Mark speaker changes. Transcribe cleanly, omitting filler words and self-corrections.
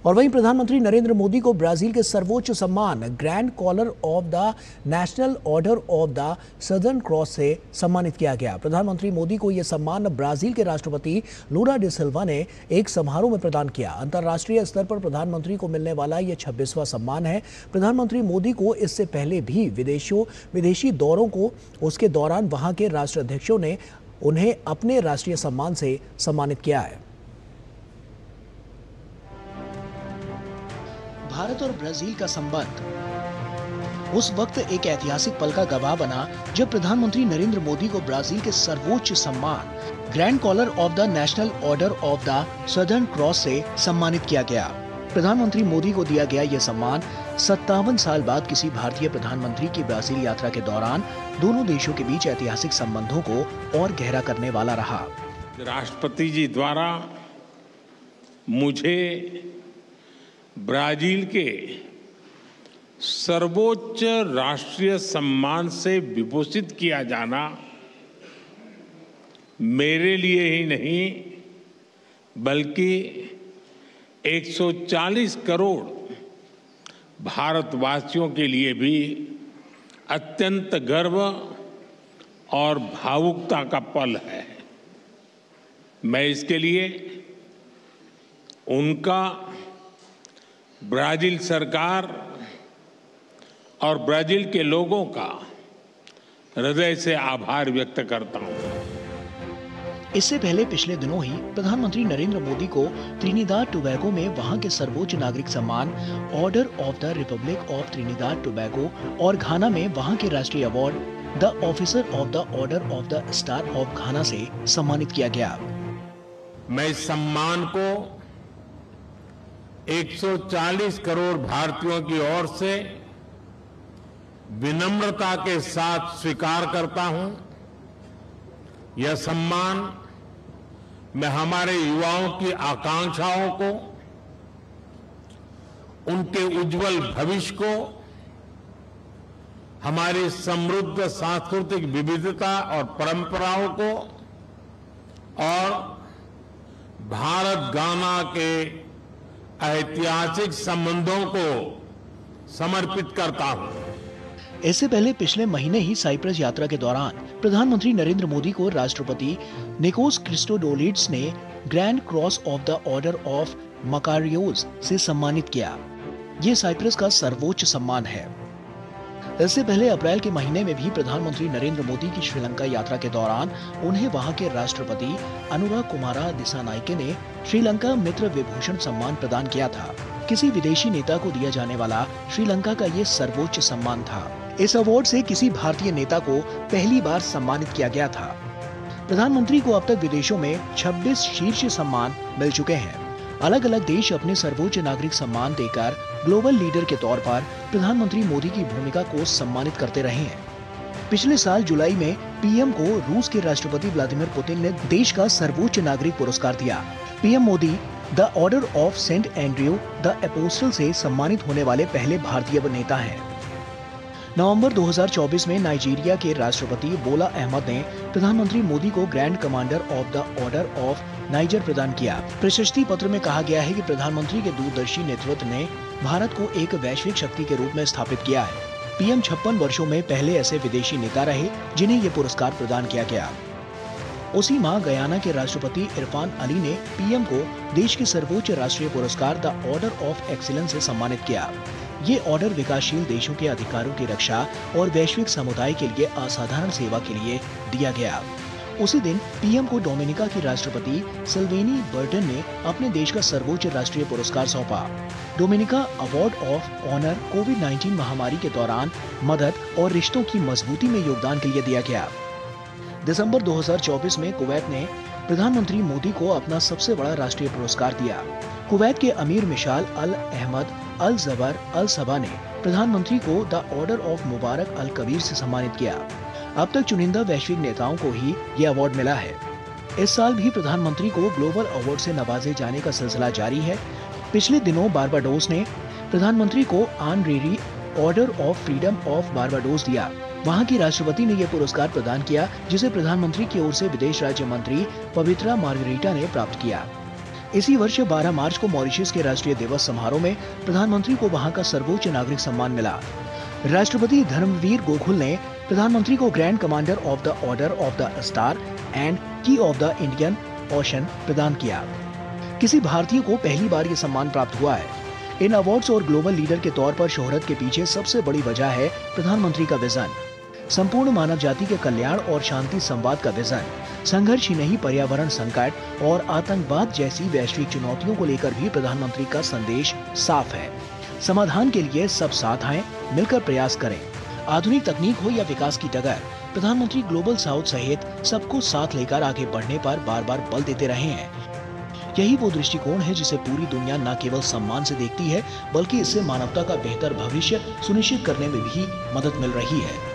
Speaker 1: और वहीं प्रधानमंत्री नरेंद्र मोदी को ब्राजील के सर्वोच्च सम्मान Grand Collar of the National Order of the Southern Cross से सम्मानित किया गया। प्रधानमंत्री मोदी को यह सम्मान ब्राजील के राष्ट्रपति लूला डी सिल्वा ने एक समारोह में प्रदान किया। अंतर्राष्ट्रीय स्तर पर प्रधानमंत्री को मिलने वाला यह 26वां सम्मान है। प्रधानमंत्री मोदी को इससे पहले भी विदेशी दौरों को उसके दौरान वहां के राष्ट्राध्यक्षों ने उन्हें अपने राष्ट्रीय सम्मान से सम्मानित किया है। भारत और ब्राजील का संबंध उस वक्त एक ऐतिहासिक पल का गवाह बना जब प्रधानमंत्री नरेंद्र मोदी को ब्राजील के सर्वोच्च सम्मान Grand Collar of the National Order of the Southern Cross से सम्मानित किया गया। प्रधानमंत्री मोदी को दिया गया यह सम्मान 57 साल बाद किसी भारतीय प्रधानमंत्री की ब्राजील यात्रा के दौरान दोनों देशों के बीच ऐतिहासिक संबंधों को और गहरा करने वाला रहा।
Speaker 2: राष्ट्रपति जी द्वारा मुझे ब्राजील के सर्वोच्च राष्ट्रीय सम्मान से विभूषित किया जाना मेरे लिए ही नहीं बल्कि 140 करोड़ भारतवासियों के लिए भी अत्यंत गर्व और भावुकता का पल है। मैं इसके लिए उनका, ब्राजील सरकार और ब्राजील के लोगों का हृदय से आभार व्यक्त करता हूं।
Speaker 1: इससे पहले पिछले दिनों ही प्रधानमंत्री नरेंद्र मोदी को त्रिनिदाद टोबैगो में वहां के सर्वोच्च नागरिक सम्मान order of the Republic of Trinidad Tobago और घाना में वहां के राष्ट्रीय award the officer of the Order of the star of घाना से सम्मानित किया गया।
Speaker 2: मैं इस सम्मान को 140 करोड़ भारतीयों की ओर से विनम्रता के साथ स्वीकार करता हूं। यह सम्मान मैं हमारे युवाओं की आकांक्षाओं को, उनके उज्जवल भविष्य को, हमारी समृद्ध सांस्कृतिक विविधता और परंपराओं को और भारत गाना के ऐतिहासिक संबंधों को समर्पित करता हूं।
Speaker 1: इससे पहले पिछले महीने ही साइप्रस यात्रा के दौरान प्रधानमंत्री नरेंद्र मोदी को राष्ट्रपति निकोस क्रिस्टोडोलिड्स ने grand cross of the Order of Makarios से सम्मानित किया। ये साइप्रस का सर्वोच्च सम्मान है। इससे पहले अप्रैल के महीने में भी प्रधानमंत्री नरेंद्र मोदी की श्रीलंका यात्रा के दौरान उन्हें वहां के राष्ट्रपति अनुराकुमारा दिसानायके ने श्रीलंका मित्र विभूषण सम्मान प्रदान किया था। किसी विदेशी नेता को दिया जाने वाला श्रीलंका का ये सर्वोच्च सम्मान था। इस अवार्ड से किसी भारतीय नेता को पहली बार सम्मानित किया गया था। प्रधानमंत्री को अब तक विदेशों में 26 शीर्ष सम्मान मिल चुके हैं। अलग अलग देश अपने सर्वोच्च नागरिक सम्मान देकर ग्लोबल लीडर के तौर पर प्रधानमंत्री मोदी की भूमिका को सम्मानित करते रहे हैं। पिछले साल जुलाई में पीएम को रूस के राष्ट्रपति व्लादिमीर पुतिन ने देश का सर्वोच्च नागरिक पुरस्कार दिया। PM Modi the Order of Saint Andrew the Apostle से सम्मानित होने वाले पहले भारतीय नेता हैं। नवंबर 2024 में नाइजीरिया के राष्ट्रपति बोला अहमद ने प्रधानमंत्री मोदी को grand commander of the Order of niger प्रदान किया। प्रशस्ति पत्र में कहा गया है कि प्रधानमंत्री के दूरदर्शी नेतृत्व ने भारत को एक वैश्विक शक्ति के रूप में स्थापित किया है। पीएम 56 वर्षों में पहले ऐसे विदेशी नेता रहे जिन्हें ये पुरस्कार प्रदान किया गया। उसी माह गयाना के राष्ट्रपति इरफान अली ने पीएम को देश के सर्वोच्च राष्ट्रीय पुरस्कार द ऑर्डर ऑफ एक्सीलेंस से सम्मानित किया। ये ऑर्डर विकासशील देशों के अधिकारों की रक्षा और वैश्विक समुदाय के लिए असाधारण सेवा के लिए दिया गया। उसी दिन पीएम को डोमिनिका की राष्ट्रपति सिल्वेनी बर्टन ने अपने देश का सर्वोच्च राष्ट्रीय पुरस्कार सौंपा। डोमिनिका अवार्ड ऑफ ऑनर कोविड-19 महामारी के दौरान मदद और रिश्तों की मजबूती में योगदान के लिए दिया गया। दिसंबर 2024 में कुवैत ने प्रधानमंत्री मोदी को अपना सबसे बड़ा राष्ट्रीय पुरस्कार दिया। कुवैत के अमीर मिशाल अल अहमद अल जबर अल सबा ने प्रधानमंत्री को द ऑर्डर ऑफ मुबारक अल कबीर से सम्मानित किया। अब तक चुनिंदा वैश्विक नेताओं को ही ये अवार्ड मिला है। इस साल भी प्रधानमंत्री को ग्लोबल अवार्ड से नवाजे जाने का सिलसिला जारी है। पिछले दिनों बारबाडोस ने प्रधानमंत्री को honorary order of freedom of Barbados दिया। वहां की राष्ट्रपति ने यह पुरस्कार प्रदान किया, जिसे प्रधानमंत्री की ओर से विदेश राज्य मंत्री पवित्रा मार्गरीटा ने प्राप्त किया। इसी वर्ष 12 मार्च को मॉरिशस के राष्ट्रीय दिवस समारोह में प्रधानमंत्री को वहां का सर्वोच्च नागरिक सम्मान मिला। राष्ट्रपति धर्मवीर गोकुल ने प्रधानमंत्री को grand commander of the Order of the star and की ऑफ द इंडियन ओशन प्रदान किया। किसी भारतीय को पहली बार ये सम्मान प्राप्त हुआ है। इन अवार्ड्स और ग्लोबल लीडर के तौर पर शोहरत के पीछे सबसे बड़ी वजह है प्रधानमंत्री का विजन, संपूर्ण मानव जाति के कल्याण और शांति संवाद का विजन। संघर्ष ही नहीं, पर्यावरण संकट और आतंकवाद जैसी वैश्विक चुनौतियों को लेकर भी प्रधानमंत्री का संदेश साफ है। समाधान के लिए सब साथ आएं, मिलकर प्रयास करें। आधुनिक तकनीक हो या विकास की डगर, प्रधानमंत्री ग्लोबल साउथ सहित सबको साथ लेकर आगे बढ़ने पर बार बार बल देते रहे हैं। यही वो दृष्टिकोण है जिसे पूरी दुनिया न केवल सम्मान से देखती है, बल्कि इससे मानवता का बेहतर भविष्य सुनिश्चित करने में भी मदद मिल रही है।